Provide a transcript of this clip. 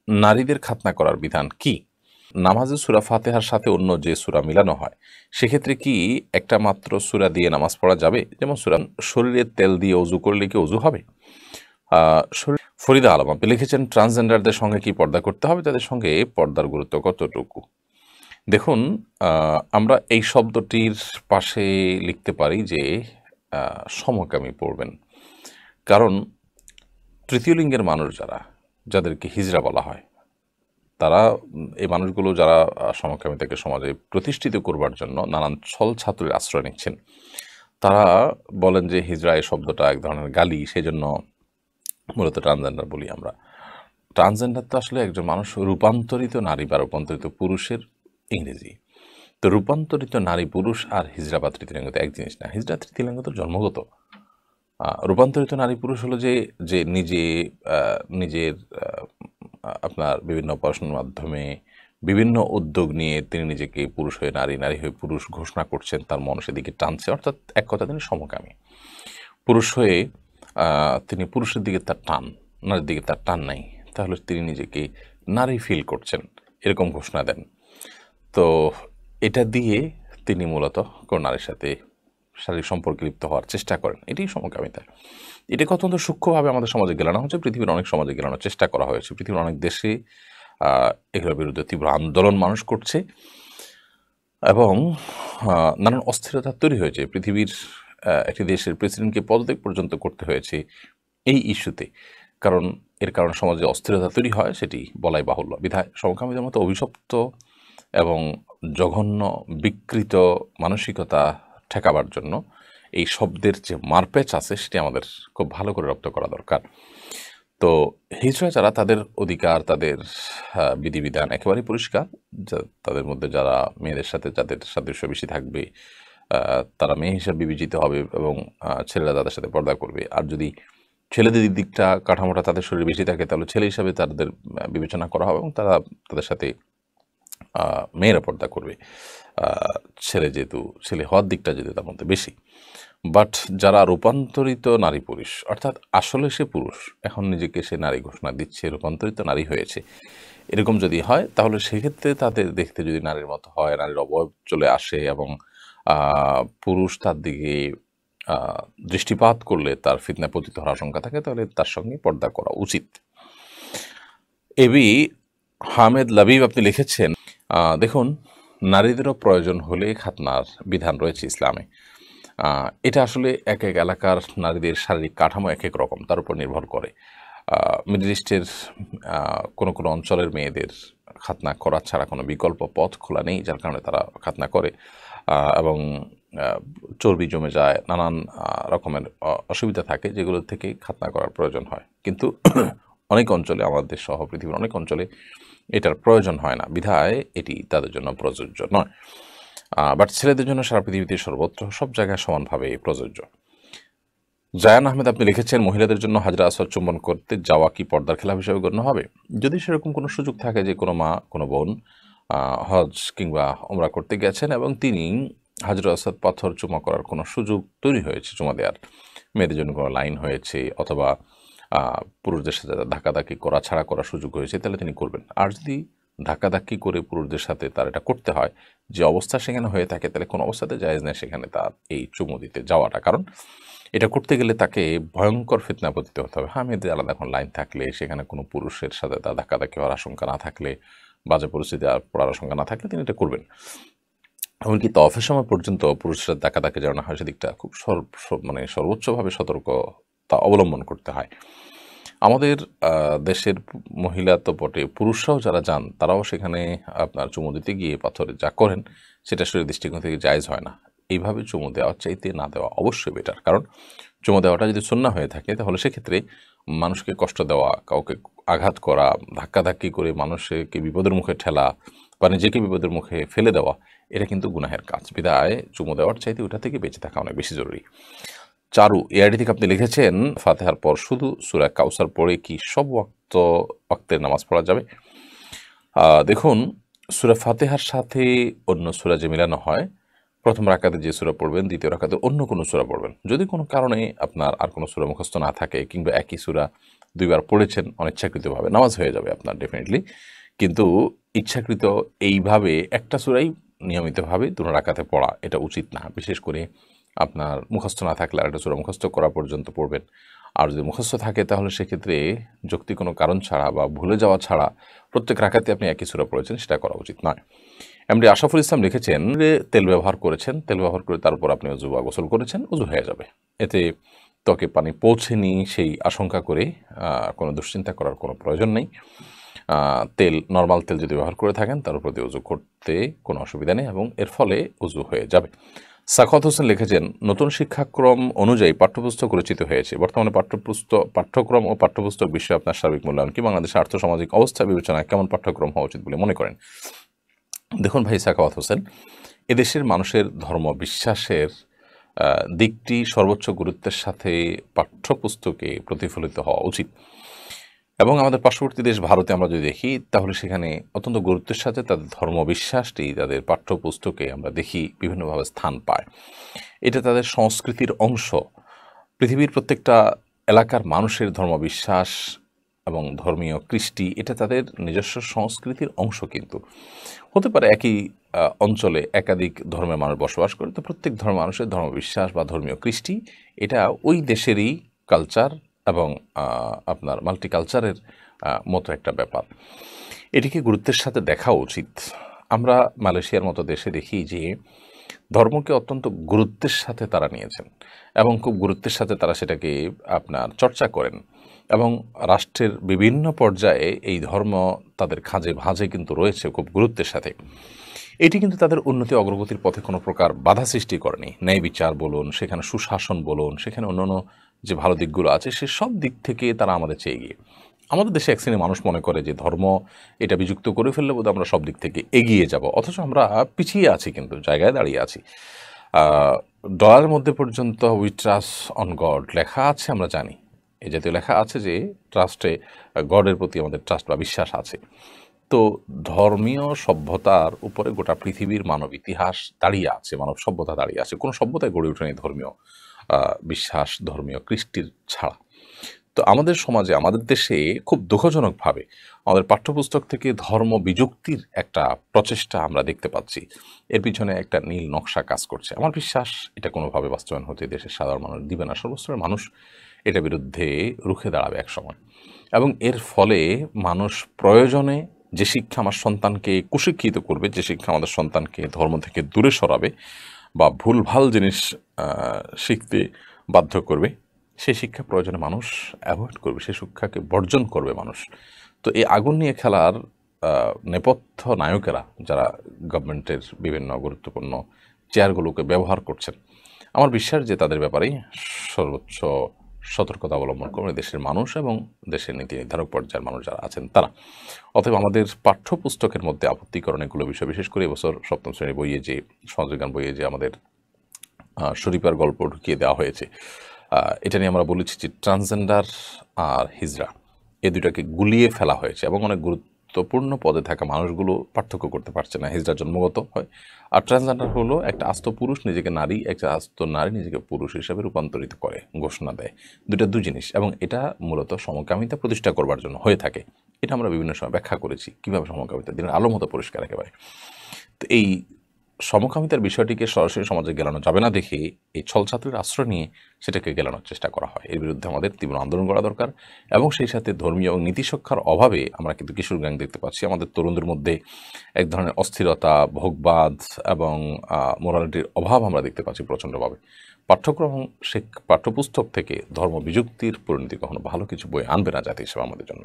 নারীদের খাতনা করার বিধান কি? নামাজে সূরা ফাতিহার সাথে অন্য যে সূরা মিলানো হয়, সেক্ষেত্রে কি একটা মাত্র সূরা দিয়ে নামাজ পড়া যাবে? যেমন শরীরে তেল দিয়ে অজু করলে কি অজু হবে? ফরিদা আলম আপনি লিখেছেন, ট্রান্সজেন্ডারদের সঙ্গে কি পর্দা করতে হবে? তাদের সঙ্গে পর্দার গুরুত্ব কতটুকু? দেখুন, আমরা এই শব্দটির পাশে লিখতে পারি যে সমকামী পড়বেন। কারণ তৃতীয় লিঙ্গের মানুষ যাদেরকে হিজড়া বলা হয়, তারা এই মানুষগুলো যারা সমকামিতাকে সমাজে প্রতিষ্ঠিত করবার জন্য নানান ছল ছাত্রের আশ্রয় নিচ্ছেন, তারা বলেন যে হিজড়া এই শব্দটা এক ধরনের গালি, সেজন্য মূলত ট্রান্সজেন্ডার বলি আমরা। ট্রান্সজেন্ডার তো আসলে একজন মানুষ, রূপান্তরিত নারী বা রূপান্তরিত পুরুষের ইংরেজি। তো রূপান্তরিত নারী পুরুষ আর হিজড়া বা তৃতীয় লিঙ্গ তো এক জিনিস না। হিজড়া তৃতীয় লিঙ্গ তো জন্মগত। রূপান্তরিত নারী পুরুষ হলো যে নিজের আপনার বিভিন্ন পড়াশোনার মাধ্যমে বিভিন্ন উদ্যোগ নিয়ে তিনি নিজেকে পুরুষ হয়ে নারী, নারী হয়ে পুরুষ ঘোষণা করছেন, তার মন সেদিকে টানছে, অর্থাৎ এক কথা তিনি সমকামী। পুরুষ হয়ে তিনি পুরুষের দিকে তার টান, নারীর দিকে তার টান নাই, তাহলে তিনি নিজেকে নারী ফিল করছেন, এরকম ঘোষণা দেন। তো এটা দিয়ে তিনি মূলত কোনো নারীর সাথে শারীরিক সম্পর্কে লিপ্ত হওয়ার চেষ্টা করেন, এটাই সমকামিতা। এটাকে অত্যন্ত সূক্ষ্মভাবে আমাদের সমাজে গেলানো হচ্ছে, পৃথিবীর অনেক সমাজে গেলানোর চেষ্টা করা হয়েছে। পৃথিবীর অনেক দেশে এগুলোর বিরুদ্ধে তীব্র আন্দোলন মানুষ করছে এবং নানান অস্থিরতা তৈরি হয়েছে। পৃথিবীর একটি দেশের প্রেসিডেন্টকে পদত্যাগ পর্যন্ত করতে হয়েছে এই ইস্যুতে। কারণ এর কারণে সমাজে অস্থিরতা তৈরি হয়, সেটি বলাই বাহুল্য। বিধায় সমকামীদের মতো অভিশপ্ত এবং জঘন্য বিকৃত মানসিকতা ঠেকাবার জন্য এই শব্দের যে মারপ্যাচ আছে, সেটি আমাদের খুব ভালো করে রপ্ত করা দরকার। তো হিজড়া যারা, তাদের অধিকার, তাদের বিধিবিধান একেবারেই পরিষ্কার। তাদের মধ্যে যারা মেয়েদের সাথে, যাদের সাদৃশ্য বেশি থাকবে, তারা মেয়ে হিসাবে বিবেচিত হবে এবং ছেলেরা তাদের সাথে পর্দা করবে। আর যদি ছেলেদের দিকটা, কাঠামোটা তাদের শরীরে বেশি থাকে, তাহলে ছেলে হিসাবে তাদের বিবেচনা করা হবে এবং তারা তাদের সাথে মেয়েরা পর্দা করবে, ছেলে হওয়ার দিকটা যেহেতু তার মধ্যে বেশি। বাট যারা রূপান্তরিত নারী পুরুষ, অর্থাৎ আসলে সে পুরুষ, এখন নিজেকে সে নারী ঘোষণা দিচ্ছে, রূপান্তরিত নারী হয়েছে, এরকম যদি হয়, তাহলে সেক্ষেত্রে তাদের দেখতে যদি নারীর মতো হয়, নারীর অবয়ব চলে আসে এবং পুরুষ তার দিকে দৃষ্টিপাত করলে তার ফিতনায় পতিত হওয়ার আশঙ্কা থাকে, তাহলে তার সঙ্গে পর্দা করা উচিত। এবি হামেদ লাবিব আপনি লিখেছেন, দেখুন, নারীদেরও প্রয়োজন হলে খাতনার বিধান রয়েছে ইসলামে। এটা আসলে এক এক এলাকার নারীদের শারীরিক কাঠামো এক এক রকম, তার উপর নির্ভর করে। মিডল ইস্টের কোনো কোনো অঞ্চলের মেয়েদের খাতনা করা ছাড়া কোনো বিকল্প পথ খোলা নেই, যার কারণে তারা খাতনা করে এবং চর্বি জমে যায়, নানান রকমের অসুবিধা থাকে, যেগুলো থেকে খাতনা করার প্রয়োজন হয়। কিন্তু অনেক অঞ্চলে, আমাদের সহ পৃথিবীর অনেক অঞ্চলে এটার প্রয়োজন হয় না, বিধায় এটি তাদের জন্য প্রযোজ্য নয়। বাট ছেলেদের জন্য সারা পৃথিবীতে সর্বত্র সব জায়গায় সমানভাবে প্রযোজ্য। জায়ান আহমেদ আপনি লিখেছেন, মহিলাদের জন্য হাজরা আসওয়াদ চুম্বন করতে যাওয়া কি পর্দার খেলাফ হিসেবে গণ্য হবে? যদি সেরকম কোনো সুযোগ থাকে যে কোনো মা, কোনো বোন হজ কিংবা ওমরা করতে গেছেন এবং তিনি হাজরা আসওয়াদ পাথর চুমা করার কোনো সুযোগ তৈরি হয়েছে, চুমা দেওয়ার, মেয়েদের জন্য কোনো লাইন হয়েছে, অথবা পুরুষদের সাথে ধাক্কাধাক্কি করা ছাড়া করার সুযোগ হয়েছে, তাহলে তিনি করবেন। আর যদি ধাক্কাধাক্কি করে পুরুষদের সাথে তার এটা করতে হয়, যে অবস্থা সেখানে হয়ে থাকে, তাহলে কোনো অবস্থাতে জায়েজ নেই সেখানে তার এই চুমু দিতে যাওয়াটা। কারণ এটা করতে গেলে তাকে ভয়ঙ্কর ফিতনা পতিত হতে হবে। হ্যাঁ, মেয়েদের আলাদা কোনো লাইন থাকলে, সেখানে কোনো পুরুষের সাথে তার ধাক্কাধাক্কি হওয়ার আশঙ্কা না থাকলে, বাজে পরিস্থিতি আর পড়ার আশঙ্কা না থাকলে তিনি এটা করবেন। এমনকি তওয়াফের সময় পর্যন্ত পুরুষরা ধাক্কাধাক্কি যেন না হয়, সেদিকটা খুব সর্বোচ্চভাবে সতর্কতা অবলম্বন করতে হয়। আমাদের দেশের মহিলা তো বটে, পুরুষরাও যারা যান, তারাও সেখানে আপনার চুমু দিতে গিয়ে পাথরে যা করেন, সেটা শরীর দৃষ্টিকোণ থেকে জায়েজ হয় না। এইভাবে চুমু দেওয়ার চাইতে না দেওয়া অবশ্যই বেটার। কারণ চুমু দেওয়াটা যদি সুন্নাহ হয়ে থাকে, তাহলে সেক্ষেত্রে মানুষকে কষ্ট দেওয়া, কাউকে আঘাত করা, ধাক্কাধাক্কি করে মানুষকে বিপদের মুখে ঠেলা বা নিজেকে বিপদের মুখে ফেলে দেওয়া, এটা কিন্তু গুনাহের কাজ। বিধায় চুমু দেওয়ার চাইতে ওটা থেকে বেঁচে থাকা অনেক বেশি জরুরি। চারু এআইডি থেকে আপনি লিখেছেন, ফাতিহার পর শুধু সূরা কাউসার পড়ে কি সব ওয়াক্তের নামাজ পড়া যাবে? দেখুন, সূরা ফাতিহার সাথে অন্য সূরা যে মিলানো হয়, প্রথম রাকাতে যে সূরা পড়বেন, দ্বিতীয় রাকাতে অন্য কোনো সূরা পড়বেন। যদি কোনো কারণে আপনার আর কোনো সূরা মুখস্থ না থাকে কিংবা একই সূরা 2বার পড়েছেন অনিচ্ছাকৃতভাবে, নামাজ হয়ে যাবে আপনার ডেফিনেটলি। কিন্তু ইচ্ছাকৃত এইভাবে একটা সূরাই নিয়মিতভাবে 2 রাকাতে পড়া এটা উচিত না। বিশেষ করে আপনার মুখস্থ না থাকলে আরেকটা সূরা মুখস্থ করা পর্যন্ত পড়বেন। আর যদি মুখস্থ থাকে তাহলে সেক্ষেত্রে যৌক্তিক কোনো কারণ ছাড়া বা ভুলে যাওয়া ছাড়া প্রত্যেক রাকাতে আপনি একই সূরা পড়েছেন সেটা করা উচিত নয়। এমডি আশরাফুল ইসলাম লিখেছেন যে তেল ব্যবহার করেছেন, তেল ব্যবহার করে তারপর আপনি অজু বা গোসল করেছেন, অজু হয়ে যাবে। এতে ত্বকে পানি পৌঁছেনি সেই আশঙ্কা করে কোনো দুশ্চিন্তা করার কোনো প্রয়োজন নেই। তেল, নর্মাল তেল যদি ব্যবহার করে থাকেন তার উপর দিয়ে অজু করতে কোনো অসুবিধা নেই এবং এর ফলে অজু হয়ে যাবে। সাখাওয়াত হোসেন লিখেছেন নতুন শিক্ষাক্রম অনুযায়ী পাঠ্যপুস্তক রচিত হয়েছে। বর্তমানে পাঠ্যক্রম ও পাঠ্যপুস্তক বিষয়ে আপনার সার্বিক মূল্যায়ন কি? বাংলাদেশের আর্থসামাজিক অবস্থা বিবেচনায় কেমন পাঠ্যক্রম হওয়া উচিত বলে মনে করেন? দেখুন ভাই সাখাওয়াত হোসেন, এদেশের মানুষের ধর্ম বিশ্বাসের দিকটি সর্বোচ্চ গুরুত্বের সাথে পাঠ্যপুস্তকে প্রতিফলিত হওয়া উচিত। এবং আমাদের পার্শ্ববর্তী দেশ ভারতে আমরা যদি দেখি তাহলে সেখানে অত্যন্ত গুরুত্বের সাথে তাদের ধর্মবিশ্বাসটি তাদের পাঠ্যপুস্তকে আমরা দেখি বিভিন্নভাবে স্থান পায়। এটা তাদের সংস্কৃতির অংশ। পৃথিবীর প্রত্যেকটা এলাকার মানুষের ধর্মবিশ্বাস এবং ধর্মীয় কৃষ্টি এটা তাদের নিজস্ব সংস্কৃতির অংশ। কিন্তু হতে পারে একই অঞ্চলে একাধিক ধর্মের মানুষ বসবাস করে, তো প্রত্যেক ধর্মের মানুষের ধর্মবিশ্বাস বা ধর্মীয় কৃষ্টি এটা ওই দেশেরই কালচার এবং আপনার মাল্টিকালচারের মতো একটা ব্যাপার। এটিকে গুরুত্বের সাথে দেখা উচিত। আমরা মালয়েশিয়ার মতো দেশে দেখি যে ধর্মকে অত্যন্ত গুরুত্বের সাথে তারা নিয়েছেন এবং খুব গুরুত্বের সাথে তারা সেটাকে আপনার চর্চা করেন এবং রাষ্ট্রের বিভিন্ন পর্যায়ে এই ধর্ম তাদের খাঁজে ভাঁজে কিন্তু রয়েছে খুব গুরুত্বের সাথে। এটি কিন্তু তাদের উন্নতি অগ্রগতির পথে কোনো প্রকার বাধা সৃষ্টি করেনি। ন্যায় বিচার বলুন, সেখানে সুশাসন বলুন, সেখানে অন্যান্য যে ভালো দিকগুলো আছে সে সব দিক থেকে তারা আমাদের চেয়ে এগিয়ে। আমাদের দেশে এক শ্রেণীর মানুষ মনে করে যে ধর্ম এটা বিযুক্ত করে ফেললে বোধহয় আমরা সব দিক থেকে এগিয়ে যাব, অথচ আমরা পিছিয়ে আছি, কিন্তু জায়গায় দাঁড়িয়ে আছি। ডলারের মধ্যে পর্যন্ত উই ট্রাস্ট অন গড লেখা আছে, আমরা জানি এই জাতীয় লেখা আছে যে ট্রাস্টে গডের প্রতি আমাদের ট্রাস্ট বা বিশ্বাস আছে। তো ধর্মীয় সভ্যতার উপরে গোটা পৃথিবীর মানব ইতিহাস দাঁড়িয়ে আছে, মানব সভ্যতা দাঁড়িয়ে আছে। কোনো সভ্যতায় গড়ে ওঠেনি ধর্মীয় বিশ্বাস, ধর্মীয় কৃষ্টির ছাড়া। তো আমাদের সমাজে, আমাদের দেশে খুব দুঃখজনকভাবে আমাদের পাঠ্যপুস্তক থেকে ধর্ম বিযুক্তির একটা প্রচেষ্টা আমরা দেখতে পাচ্ছি। এর পিছনে একটা নীল নকশা কাজ করছে। আমার বিশ্বাস এটা কোনোভাবে বাস্তবায়ন হতে দেশের সাধারণ মানুষ দিবে না। সর্বস্তরের মানুষ এটা বিরুদ্ধে রুখে দাঁড়াবে একসময় এবং এর ফলে মানুষ প্রয়োজনে যে শিক্ষা আমার সন্তানকে কুশিক্ষিত করবে, যে শিক্ষা আমাদের সন্তানকে ধর্ম থেকে দূরে সরাবে বা ভুলভাল জিনিস শিখতে বাধ্য করবে, সেই শিক্ষা প্রয়োজনে মানুষ অ্যাভয়েড করবে, সেই শিক্ষাকে বর্জন করবে মানুষ। তো এই আগুন নিয়ে খেলার নেপথ্য নায়কেরা যারা গভর্নমেন্টের বিভিন্ন গুরুত্বপূর্ণ চেয়ারগুলোকে ব্যবহার করছেন, আমার বিশ্বাস যে তাদের ব্যাপারেই সর্বোচ্চ সতর্কতা অবলম্বন করবে দেশের মানুষ এবং দেশের নীতি নির্ধারক পর্যায়ের মানুষ যারা আছেন তারা। অতএব আমাদের পাঠ্যপুস্তকের মধ্যে আপত্তিকর অনেকগুলো বিষয়, বিশেষ করে এবছর সপ্তম শ্রেণী বইয়ে যে সমাজবিজ্ঞান বইয়ে যে আমাদের শরীফার গল্প ঢুকিয়ে দেওয়া হয়েছে, এটা নিয়ে আমরা বলেছি যে ট্রান্সজেন্ডার আর হিজড়া এই দুটাকে গুলিয়ে ফেলা হয়েছে এবং অনেক গুরুত্বপূর্ণ পদে থাকা মানুষগুলো পার্থক্য করতে পারছে না। হিজড়া জন্মগত হয় আর ট্রান্সজেন্ডার হলো একটা আস্ত পুরুষ নিজেকে নারী, একটা আস্ত নারী নিজেকে পুরুষ হিসেবে রূপান্তরিত করে, ঘোষণা দেয়। দুই জিনিস এবং এটা মূলত সমকামিতা প্রতিষ্ঠা করবার জন্য হয়ে থাকে। এটা আমরা বিভিন্ন সময় ব্যাখ্যা করেছি কীভাবে সমকামিতা দিনের আলো মতো পরিষ্কার একেবারে। তো এই সমকামিতার বিষয়টিকে সরাসরি সমাজে গেলানো যাবে না দেখে এই ছলছাত্রের আশ্রয় নিয়ে সেটাকে গেলানোর চেষ্টা করা হয়। এর বিরুদ্ধে আমাদের তীব্র আন্দোলন করা দরকার এবং সেই সাথে ধর্মীয় এবং নীতিশিক্ষার অভাবে আমরা কিন্তু কিশোর গ্যাং দেখতে পাচ্ছি। আমাদের তরুণদের মধ্যে এক ধরনের অস্থিরতা, ভোগবাদ এবং মোরালিটির অভাব আমরা দেখতে পাচ্ছি প্রচণ্ডভাবে। পাঠ্যক্রম পাঠ্যপুস্তক থেকে ধর্ম বিযুক্তির পরিণতি কখনো ভালো কিছু বই আনবে না জাতি হিসেবে আমাদের জন্য।